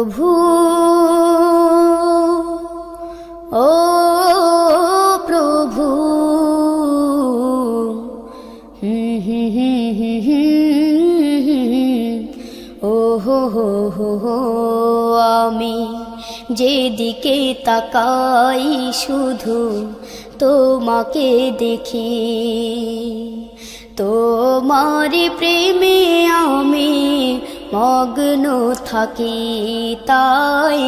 প্রভু ও প্রভু ও হো আমি যেদিকে তাকাই শুধু তোমাকে দেখি, তোমার প্রেমে আমি মগ্ন থাকি, তাই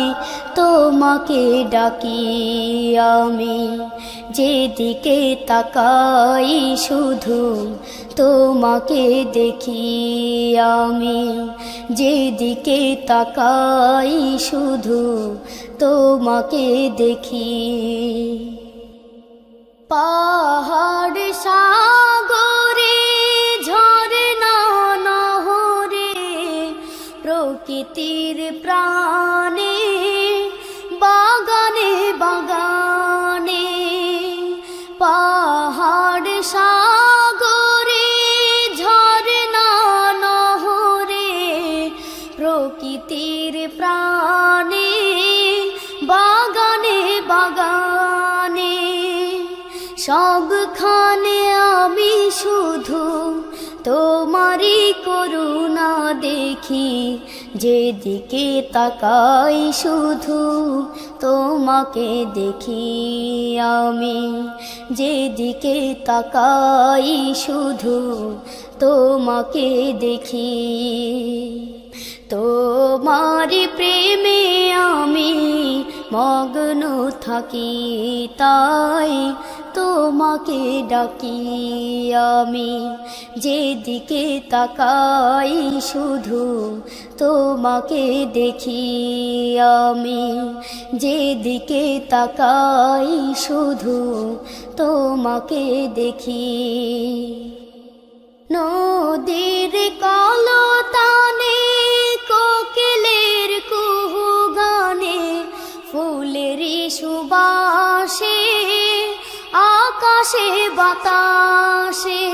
তোমাকে ডাকি। আমি যেদিকে তাকাই শুধু তোমাকে দেখি, আমি যেদিকে তাকাই শুধু তোমাকে দেখি। পাহাড় সাগরে ঝরনা নহরে প্রকৃতির প্রাণে বাগানে বাগানে, পাহাড় সাগরে ঝরনা নহরে প্রকৃতির প্রাণে বাগানে বাগানে, সবখানে আমি শুধু তোমারই করুণা দেখি। যেদিকে তাকাই শুধু তোমাকে দেখি, আমি যেদিকে তাকাই শুধু তোমাকে দেখি। তোমার প্রেমে আমি মগ্ন থাকি, তাই তোমাকে ডাকি। আমি যেদিকে তাকাই শুধু তোমাকে দেখি, আমি যেদিকে তাকাই শুধু তোমাকে দেখি। নদীর কলতানে কোকিলের কুহু গানে ফুলের সুবাসে আকাশে বাতাসে,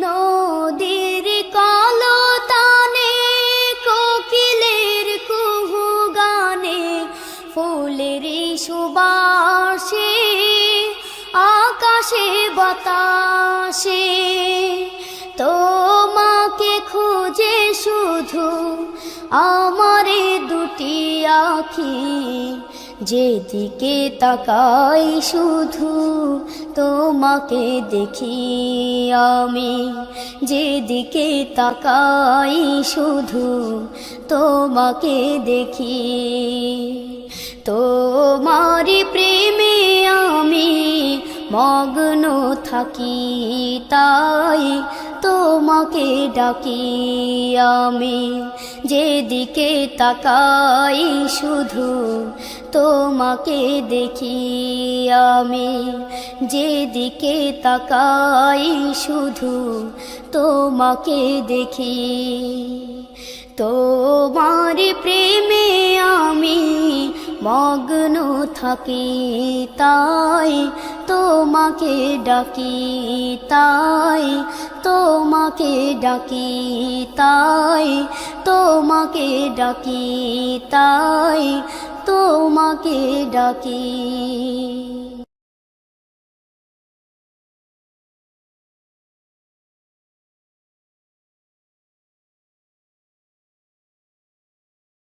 নদীর কলতানে কোকিলের কুহু গানে ফুলের সুবাসে আকাশে বাতাসে, তোমাকে খুঁজে শুধু আমারে দুটি আঁখি। যেদিকে তাকাই শুধু তোমাকে দেখি, আমি যেদিকে তাকাই শুধু তোমাকে দেখি। তোমার প্রেমে আমি মগ্ন থাকি, তাই তোমাকে ডাকি। আমি যেদিকে তাকাই শুধু তোমাকে দেখি, আমি যেদিকে তাকাই শুধু তোমাকে দেখি। তোমার প্রেমে আমি মগ্ন থাকি, তাই তোমাকে ডাকি, তাই তোমাকে ডাকি, তাই তোমাকে ডাকি, তাই তোমাকে ডাকি।